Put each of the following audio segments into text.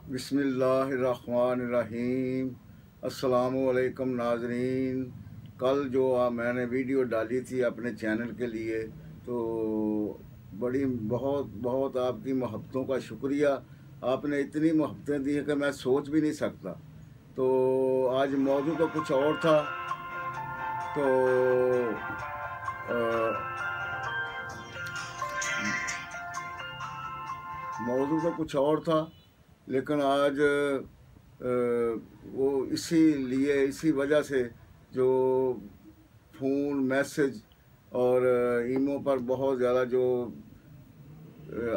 बिस्मिल्लाहिर्रहमानिर्रहीम। अस्सलामुअलैकुम नाज़रीन। कल जो मैंने वीडियो डाली थी अपने चैनल के लिए, तो बड़ी बहुत बहुत आपकी मोहब्बतों का शुक्रिया। आपने इतनी मोहब्बतें दी हैं कि मैं सोच भी नहीं सकता। तो आज मौजू तो कुछ और था, तो मौजू तो कुछ और था, लेकिन आज वो इसी वजह से जो फ़ोन मैसेज और ईमो पर बहुत ज़्यादा जो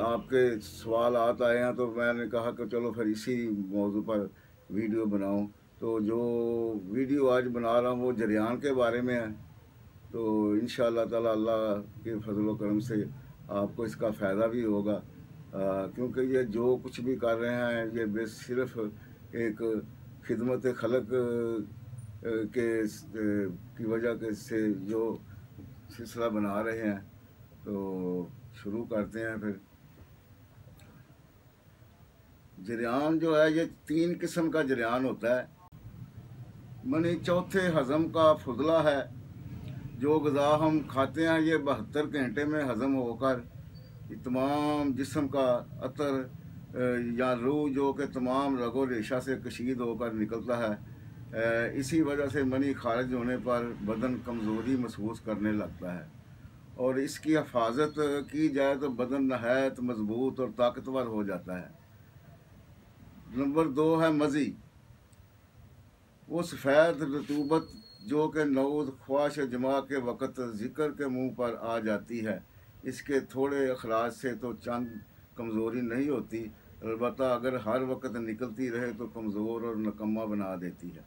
आपके सवाल आए हैं, तो मैंने कहा कि चलो फिर इसी मौजू पर वीडियो बनाऊं। तो जो वीडियो आज बना रहा हूँ वो जरियान के बारे में है। तो इंशाअल्लाह ताला अल्लाह के फजल व करम से आपको इसका फ़ायदा भी होगा, क्योंकि ये जो कुछ भी कर रहे हैं ये बस सिर्फ एक खिदमत खलक की वजह के से जो सिलसिला बना रहे हैं। तो शुरू करते हैं। फिर जरियान जो है ये 3 किस्म का जरियान होता है। मनी चौथे हज़म का फजला है। जो ग़िज़ा हम खाते हैं ये 72 घंटे में हज़म होकर तमाम जिस्म का अतर या रूह जो कि तमाम रगो रेशा से कशीद होकर निकलता है। इसी वजह से मनी खारिज होने पर बदन कमज़ोरी महसूस करने लगता है, और इसकी हिफाजत की जाए तो बदन नहायत मजबूत और ताकतवर हो जाता है। नंबर 2 है मज़ी। वो सफ़ेद रतूबत जो कि नौज़ ख्वाश जमा के वक़्त ज़िक्र के मुँह पर आ जाती है। इसके थोड़े अखराज से तो चंद कमज़ोरी नहीं होती, अलबत्ता अगर हर वक्त निकलती रहे तो कमज़ोर और नकम्मा बना देती है।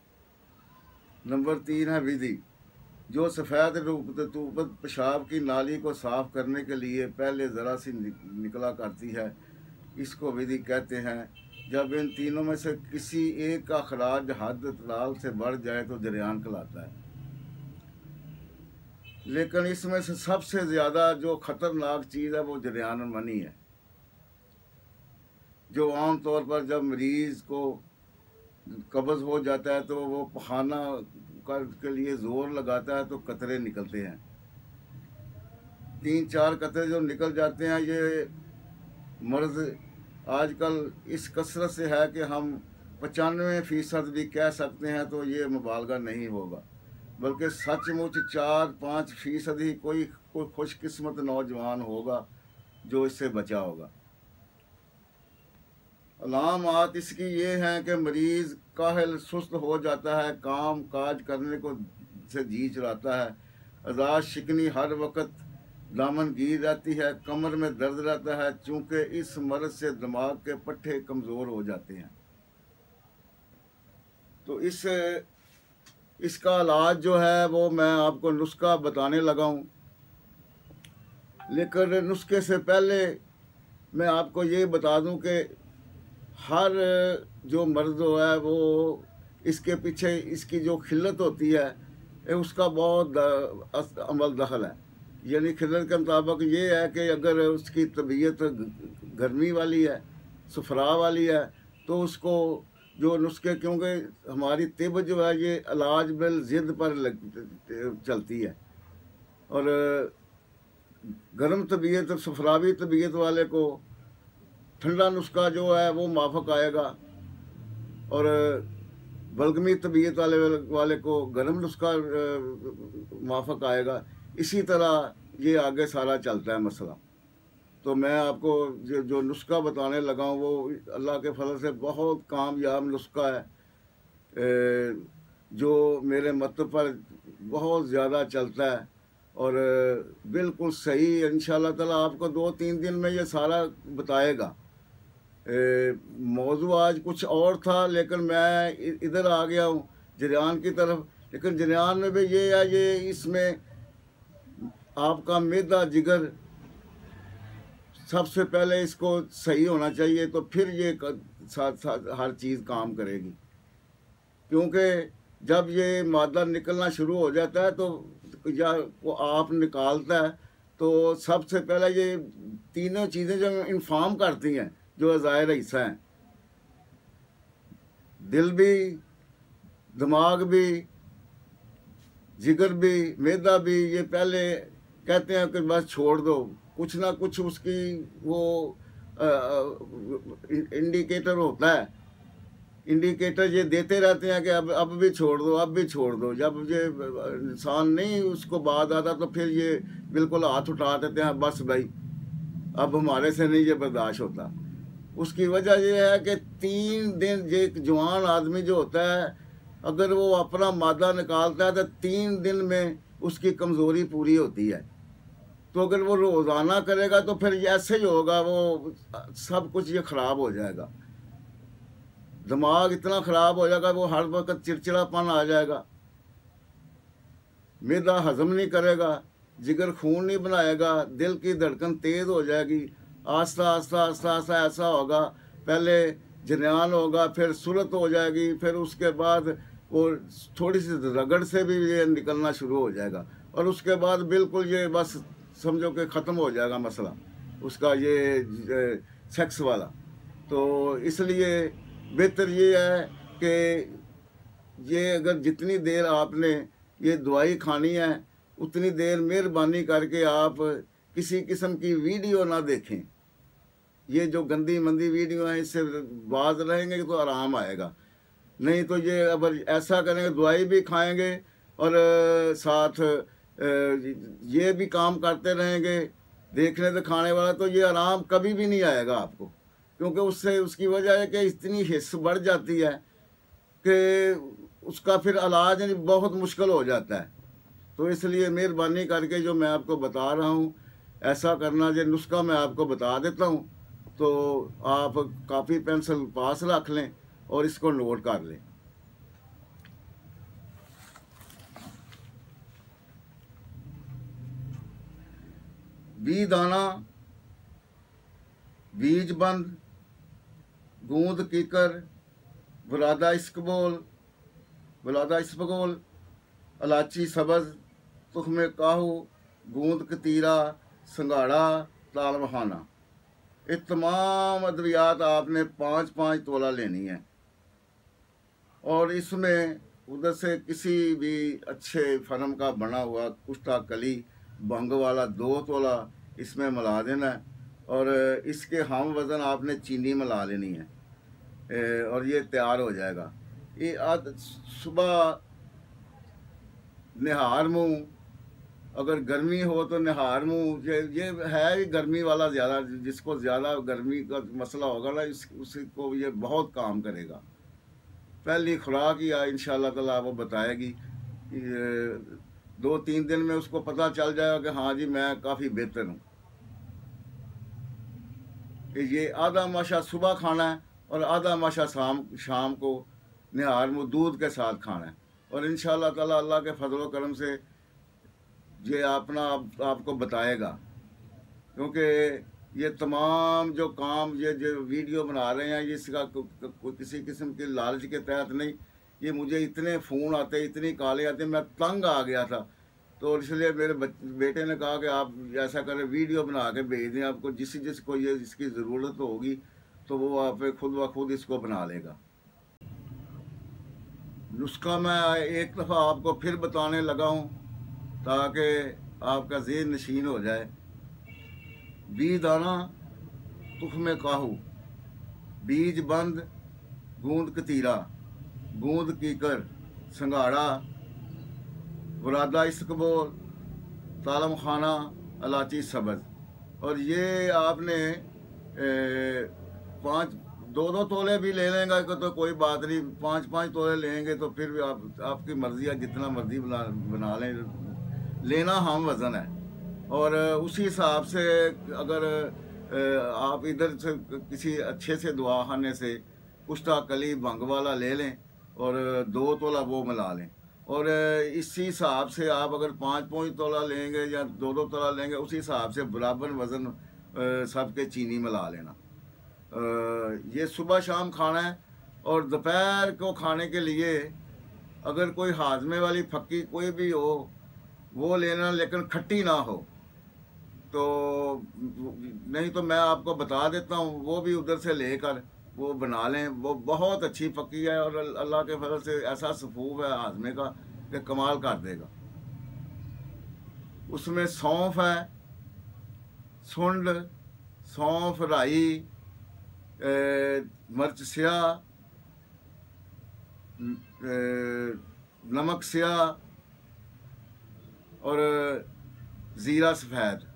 नंबर 3 है विधि। जो सफ़ेद रतूबत पेशाब की नाली को साफ़ करने के लिए पहले ज़रा सी निकला करती है, इसको विधि कहते हैं। जब इन तीनों में से किसी एक का खराज हद तलाल से बढ़ जाए तो जरियान कहलाता है। लेकिन इसमें से सबसे ज़्यादा जो ख़तरनाक चीज़ है वो जरियान मनी है, जो आम तौर पर जब मरीज़ को कब्ज़ हो जाता है तो वो पखाना के लिए ज़ोर लगाता है तो कतरे निकलते हैं। 3-4 कतरे जो निकल जाते हैं, ये मर्ज़ आजकल इस कसरत से है कि हम 95% भी कह सकते हैं, तो ये मुबालगा नहीं होगा, बल्कि सचमुच 4-5% ही कोई खुशकिस्मत नौजवान होगा जो इससे बचा होगा। अलामात इसकी ये हैं कि मरीज़ काहिल सुस्त हो जाता है, काम काज करने को से जी चुराता है, अज़ा शिकनी हर वक्त दामन गिर रहती है, कमर में दर्द रहता है, चूँकि इस मर्ज़ से दिमाग के पट्टे कमज़ोर हो जाते हैं। तो इसका इलाज जो है वो मैं आपको नुस्खा बताने लगा हूँ, लेकिन नुस्खे से पहले मैं आपको ये बता दूँ कि हर जो मर्ज़ है वो इसके पीछे इसकी जो खिल्लत होती है उसका बहुत अमल दखल है। यानी खिल्लत के मुताबिक ये है कि अगर उसकी तबीयत गर्मी वाली है, सफरा वाली है, तो उसको जो नुस्खे, क्योंकि हमारी तिब जो है ये इलाज बिल ज़िद पर चलती है, और गर्म तबीयत सफरावी तबीयत वाले को ठंडा नुस्खा जो है वो माफक आएगा, और बलगमी तबीयत वाले को गर्म नुस्खा माफक आएगा। इसी तरह ये आगे सारा चलता है मसला। तो मैं आपको जो नुस्खा बताने लगा हूँ वो अल्लाह के फजल से बहुत कामयाब नुस्खा है, जो मेरे मतलब पर बहुत ज़्यादा चलता है और बिल्कुल सही। इंशाअल्लाह ताला आपको 2-3 दिन में ये सारा बताएगा। मौजू आज कुछ और था, लेकिन मैं इधर आ गया हूँ जरियान की तरफ। लेकिन जरियान में भी ये है, ये इसमें आपका मैदा जिगर सबसे पहले इसको सही होना चाहिए, तो फिर ये साथ साथ हर चीज़ काम करेगी। क्योंकि जब ये मादा निकलना शुरू हो जाता है तो या वो आप निकालता है, तो सबसे पहले ये तीनों चीज़ें जो इन्फॉर्म करती हैं, जो ज़ाहिर हिस्सा हैं, दिल भी, दिमाग भी, जिगर भी, मैदा भी, ये पहले कहते हैं कि बस छोड़ दो, कुछ ना कुछ उसकी वो इंडिकेटर होता है, इंडिकेटर ये देते रहते हैं कि अब भी छोड़ दो, अब भी छोड़ दो। जब ये इंसान नहीं उसको बात आता तो फिर ये बिल्कुल हाथ उठा देते हैं, बस भाई अब हमारे से नहीं ये बर्दाश्त होता। उसकी वजह ये है कि 3 दिन ये एक जवान आदमी जो होता है, अगर वो अपना मादा निकालता है तो 3 दिन में उसकी कमज़ोरी पूरी होती है। तो अगर वो रोज़ाना करेगा तो फिर ऐसे ही होगा, वो सब कुछ ये ख़राब हो जाएगा, दिमाग इतना ख़राब हो जाएगा, वो हर वक्त चिड़चिड़ापन आ जाएगा, मैदा हजम नहीं करेगा, जिगर खून नहीं बनाएगा, दिल की धड़कन तेज़ हो जाएगी, आस्ता आस्ता आस्ता आस्ता ऐसा होगा, पहले जरियान होगा, फिर सूरत हो जाएगी, फिर उसके बाद वो थोड़ी सी रगड़ से भी ये निकलना शुरू हो जाएगा, और उसके बाद बिल्कुल ये बस समझो कि ख़त्म हो जाएगा मसला उसका ये सेक्स वाला। तो इसलिए बेहतर ये है कि ये अगर जितनी देर आपने ये दवाई खानी है उतनी देर मेहरबानी करके आप किसी किस्म की वीडियो ना देखें। ये जो गंदी मंदी वीडियो हैं इससे बाज रहेंगे तो आराम आएगा, नहीं तो ये अगर ऐसा करेंगे दवाई भी खाएंगे और साथ ये भी काम करते रहेंगे देखने तो खाने वाला, तो ये आराम कभी भी नहीं आएगा आपको, क्योंकि उससे उसकी वजह है कि इतनी हिस्स बढ़ जाती है कि उसका फिर इलाज बहुत मुश्किल हो जाता है। तो इसलिए मेहरबानी करके जो मैं आपको बता रहा हूँ ऐसा करना, जो नुस्खा मैं आपको बता देता हूँ, तो आप कापी पेंसिल पास रख लें और इसको नोट कर लें। बी दाना, बीज बंद, गूंद कीकर, बुलादा इसबगोल, इलाची सब्ज़, तुख्म काहू, गूंद कतीरा, संगाड़ा, ताल मखाना, ये तमाम अद्वियात आपने 5-5 तोला लेनी है, और इसमें उधर से किसी भी अच्छे फर्म का बना हुआ कुश्ता कली भंग वाला 2 तोला इसमें मिला देना है, और इसके हम वज़न आपने चीनी मिला लेनी है, और ये तैयार हो जाएगा। ये आज सुबह निहार मुँह, अगर गर्मी हो तो निहार मुँह, ये है ही गर्मी वाला ज़्यादा, जिसको ज़्यादा गर्मी का मसला होगा ना उसी को ये बहुत काम करेगा। पहली खुराक ही इंशाअल्लाह ताला वो बताएगी, 2-3 दिन में उसको पता चल जाएगा कि हाँ जी मैं काफ़ी बेहतर हूँ। कि ये आधा माशा सुबह खाना है और आधा माशा शाम को निहार मुँह दूध के साथ खाना है, और इंशाअल्लाह ताला अल्लाह के फजल व करम से ये आपको बताएगा। क्योंकि ये तमाम जो काम ये जो वीडियो बना रहे हैं, ये इसका किसी किस्म के लालच के तहत नहीं, ये मुझे इतने फ़ोन आते, इतनी कॉलें आते, मैं तंग आ गया था, तो इसलिए मेरे बेटे ने कहा कि आप ऐसा करें वीडियो बना के भेज दें, आपको जिसको ये इसकी ज़रूरत होगी तो वो आप खुद ब खुद इसको बना लेगा। नुस्खा मैं एक दफ़ा आपको फिर बताने लगा हूँ ताकि आपका ज़हन नशीन हो जाए। बी दाना, तुख्म काहू, बीज बंद, गूंद कतीरा, गूंद कीकर, संगाड़ा, बुरादा इसबगोल, तालम खाना, इलाची सब्ज़, और ये आपने 2-2 तोले भी ले लेंगे तो कोई बात नहीं, 5-5 तोले लेंगे तो फिर भी आपकी मर्ज़ी है, जितना मर्ज़ी बना लें, लेना हम वज़न है। और उसी हिसाब से अगर आप इधर से किसी अच्छे से दवाखाने से कुश्ता कली भंग वाला ले लें और 2 तोला वो मिला लें, और इसी हिसाब से आप अगर 5-5 तोला लेंगे या 2-2 तोला लेंगे, उसी हिसाब से बराबर वज़न सबके चीनी मिला लेना। ये सुबह शाम खाना है, और दोपहर को खाने के लिए अगर कोई हाजमे वाली फक्की कोई भी हो वो लेना, लेकिन खट्टी ना हो, तो नहीं तो मैं आपको बता देता हूँ, वो भी उधर से लेकर وہ بنا لیں، وہ بہت اچھی پکی ہے اور اللہ کے فضل سے ایسا سفوف ہے ہاضمے کا کہ کمال کر دے گا۔ اس میں سونف ہے، سنڈ، سونف، رائی، مرچ سیاہ، نمک سیاہ اور زیرہ سفید۔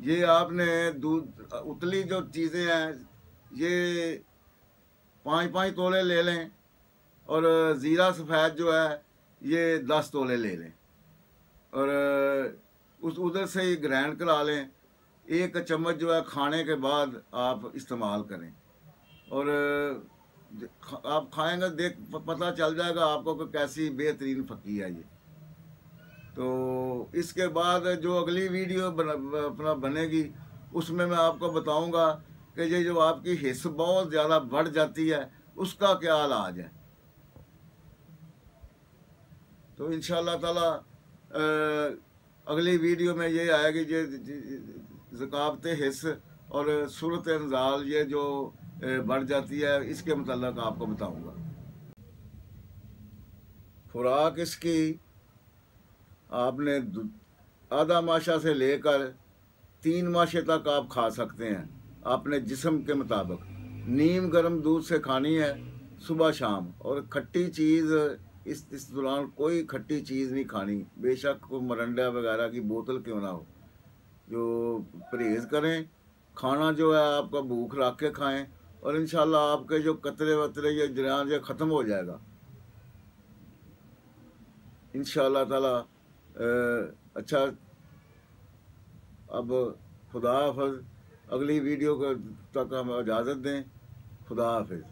یہ آپ نے دودھ اتلی جو چیزیں ہیں یہ 5 تولے لے لیں، اور زیرہ سفید جو ہے یہ 10 تولے لے لیں، اور ادھر سے ہی گرائنڈ کرا لیں۔ 1 چمچ جو ہے کھانے کے بعد آپ استعمال کریں، اور آپ کھائیں گے پتہ چل جائے گا آپ کو کہ کیسی بہترین پکی ہے یہ۔ تو اس کے بعد جو اگلی ویڈیو اپنا بنے گی اس میں آپ کو بتاؤں گا کہ یہ جو آپ کی حص بہت زیادہ بڑھ جاتی ہے اس کا کیا علاج ہے۔ تو انشاءاللہ تعالی اگلی ویڈیو میں یہ آئے گی، یہ ذکاوت حص اور صورت انزال یہ جو بڑھ جاتی ہے اس کے متعلق آپ کو بتاؤں گا۔ خوراک اس کی آپ نے آدھا ماشا سے لے کر 3 ماشے تک آپ کھا سکتے ہیں اپنے جسم کے مطابق۔ نیم گرم دودھ سے کھانی ہے صبح شام، اور کھٹی چیز اس دوران کوئی کھٹی چیز نہیں کھانی، بے شک کوئی مرنڈا وغیرہ کی بوتل کیوں نہ ہو۔ جو پرہیز کریں، کھانا جو ہے آپ کا بھوک رکھ کے کھائیں، اور انشاءاللہ آپ کے جو قطرے وطرے یہ جریان یہ ختم ہو جائے گا انشاءاللہ تعالی۔ اچھا، اب خدا حافظ، اگلی ویڈیو تک ہمیں اجازت دیں، خدا حافظ۔